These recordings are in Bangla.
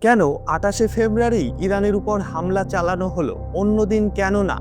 কেন ২৮শে ফেব্রুয়ারি ইরানের উপর হামলা চালানো হলো, অন্যদিন কেন না?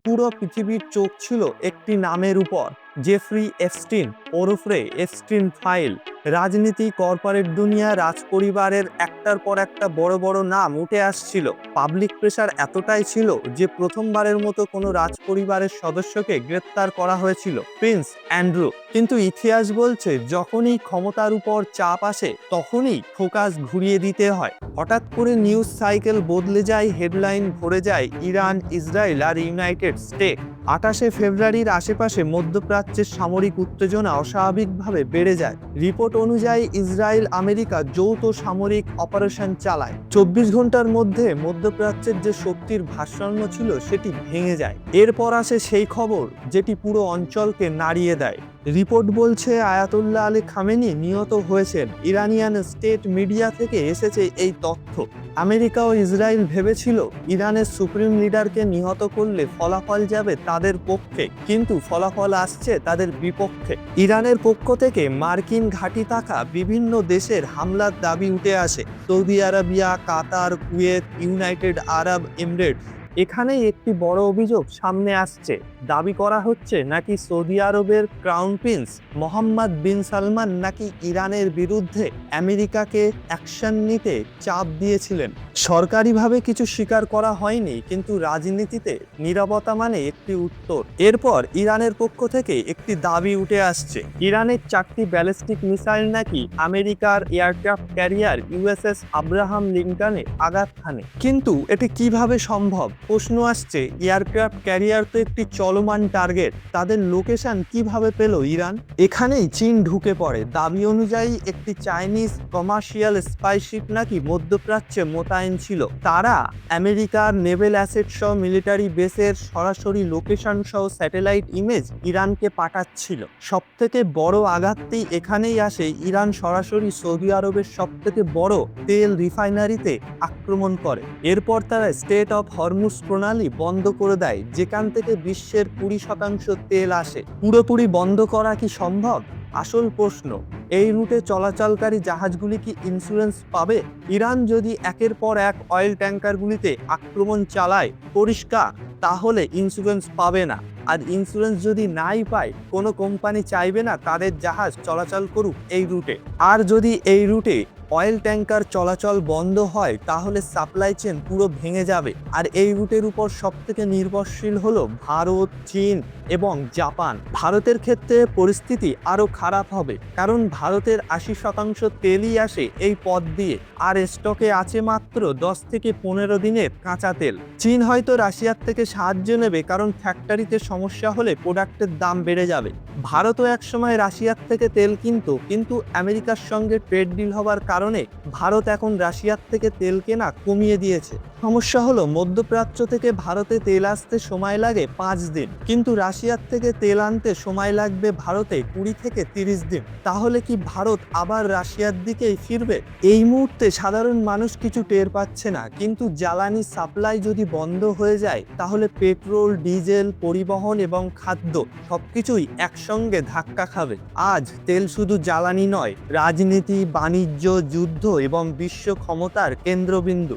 পুরো পৃথিবীর চোখ ছিল একটি নামের উপর, জেফ্রি এপস্টিন ওরফে এপস্টিন ফাইল। রাজনীতি, কর্পোরেট দুনিয়া, রাজপরিবারের একটার পর একটা বড় বড় নাম উঠে আসছিল। পাবলিক প্রেশার এতটাই ছিল যে প্রথমবারের মতো কোনো রাজপরিবারের সদস্যকে গ্রেপ্তার করা হয়েছিল, প্রিন্স অ্যান্ড্রু। কিন্তু ইতিহাস বলছে যখনই ক্ষমতার উপর চাপ আসে তখনই ফোকাস ঘুরিয়ে দিতে হয়। হঠাৎ করে নিউজ সাইকেল বদলে যায়, হেডলাইন ভরে যায় ইরান, ইসরায়েল আর ইউনাইটেড স্টেট। ২৮শে ফেব্রুয়ারির আশেপাশে মধ্যপ্রাচ্যের সামরিক উত্তেজনা অস্বাভাবিকভাবে বেড়ে যায়। রিপোর্ট অনুযায়ী ইসরায়েল আমেরিকা যৌথ সামরিক অপারেশন চালায়। ২৪ ঘন্টার মধ্যে মধ্যপ্রাচ্যের যে শক্তির ভারসাম্য ছিল সেটি ভেঙে যায়। এরপর আসে সেই খবর যেটি পুরো অঞ্চলকে নাড়িয়ে দেয়। রিপোর্ট বলছে আয়াতুল্লাহ আলী খামেনি নিহত হয়েছেন। ইরানিয়ান স্টেট মিডিয়া থেকে এসেছে এই তথ্য। আমেরিকা ও ইসরায়েল ভেবেছিল ইরানের সুপ্রিম লিডারকে নিহত করলে ফলাফল যাবে তাদের পক্ষে, কিন্তু ফলাফল আসছে তাদের বিপক্ষে। ইরানের পক্ষ থেকে মার্কিন ঘাঁটি থাকা বিভিন্ন দেশের হামলার দাবি উঠে আসে। সৌদি আরবিয়া, কাতার, কুয়েত, ইউনাইটেড আরব এমিরেটস। এখানেই একটি বড় অভিযোগ সামনে আসছে। দাবি করা হচ্ছে নাকি সৌদি আরবের ক্রাউন প্রিন্স মোহাম্মদ বিন সালমান নাকি ইরানের বিরুদ্ধে আমেরিকাকে অ্যাকশন নিতে চাপ দিয়েছিলেন। সরকারিভাবে কিছু স্বীকার করা হয়নি, কিন্তু রাজনীতিতে নীরবতা মানে একটি উত্তর। এরপর ইরানের পক্ষ থেকে একটি দাবি উঠে আসছে, ইরানের 4টি ব্যালিস্টিক মিসাইল নাকি আমেরিকার এয়ারক্রাফট ক্যারিয়ার ইউএসএস আব্রাহাম লিঙ্কনে আঘাত হানে। কিন্তু এটি কিভাবে সম্ভব? প্রশ্ন আসছে, এয়ারক্রাফট ক্যারিয়ার তো একটি চলমান টার্গেট, তাদের লোকেশন কিভাবে পেল ইরান? এখানেই চীন ঢুকে পড়ে। দাবি অনুযায়ী একটি চাইনিজ কমার্শিয়াল স্পাইশিপ নাকি মধ্যপ্রাচ্যে মোতায়েন ছিল। তারা আমেরিকার নেভেল অ্যাসেট সহ মিলিটারি বেসের সরাসরি লোকেশন সহ স্যাটেলাইট ইমেজ ইরানকে পাঠাচ্ছিল। সবথেকে বড় আঘাতটি এখানেই আসে, ইরান সরাসরি সৌদি আরবের সবথেকে বড় তেল রিফাইনারিতে আক্রমণ করে। এরপর তারা স্টেট অফ হরমুজ প্রণালী বন্ধ করে দেয়, যেখান থেকে বিশ্বের 20% তেল আসে। পুরোপুরি বন্ধ করা কি সম্ভব? আসল প্রশ্ন, এই রুটে চলাচলকারী জাহাজগুলি কি ইন্স্যুরেন্স পাবে? ইরান যদি একের পর এক অয়েল ট্যাঙ্কারগুলিতে আক্রমণ চালায় পরিষ্কার, তাহলে ইন্স্যুরেন্স পাবে না। আর ইন্স্যুরেন্স যদি নাই পায়, কোনো কোম্পানি চাইবে না তাদের জাহাজ চলাচল করুক এই রুটে। আর যদি এই রুটে অয়েল ট্যাঙ্কার চলাচল বন্ধ হয় তাহলে সাপ্লাই চেন পুরো ভেঙে যাবে। আর এই রুটের উপর সবথেকে নির্ভরশীল হলো ভারত, চীন এবং জাপান। ভারতের ক্ষেত্রে পরিস্থিতি আরও খারাপ হবে, কারণ ভারতের 80% তেলই আসে এই পথ দিয়ে, আর স্টকে আছে মাত্র 10 থেকে 15 দিনের কাঁচা তেল। চীন হয়তো রাশিয়ার থেকে সাহায্য নেবে, কারণ ফ্যাক্টরিতে সমস্যা হলে প্রোডাক্টের দাম বেড়ে যাবে। ভারতও একসময় রাশিয়ার থেকে তেল কিনতো, কিন্তু আমেরিকার সঙ্গে ট্রেড ডিল হবার কারণে ভারত এখন রাশিয়ার থেকে তেল কেনা কমিয়ে দিয়েছে। সমস্যা হলো মধ্যপ্রাচ্য থেকে ভারতে তেল আসতে সময় লাগে 5 দিন, কিন্তু রাশিয়ার থেকে তেল আনতে সময় লাগবে ভারতে 20 থেকে 30 দিন। তাহলে কি ভারত আবার রাশিয়ার দিকেই ফিরবে? এই মুহূর্তে সাধারণ মানুষ কিছু টের পাচ্ছে না, কিন্তু জ্বালানি সাপ্লাই যদি বন্ধ হয়ে যায় তাহলে পেট্রোল, ডিজেল, পরিবহন এবং খাদ্য সবকিছুই একসঙ্গে ধাক্কা খাবে। আজ তেল শুধু জ্বালানি নয়, রাজনীতি, বাণিজ্য, যুদ্ধ এবং বিশ্ব ক্ষমতার কেন্দ্রবিন্দু।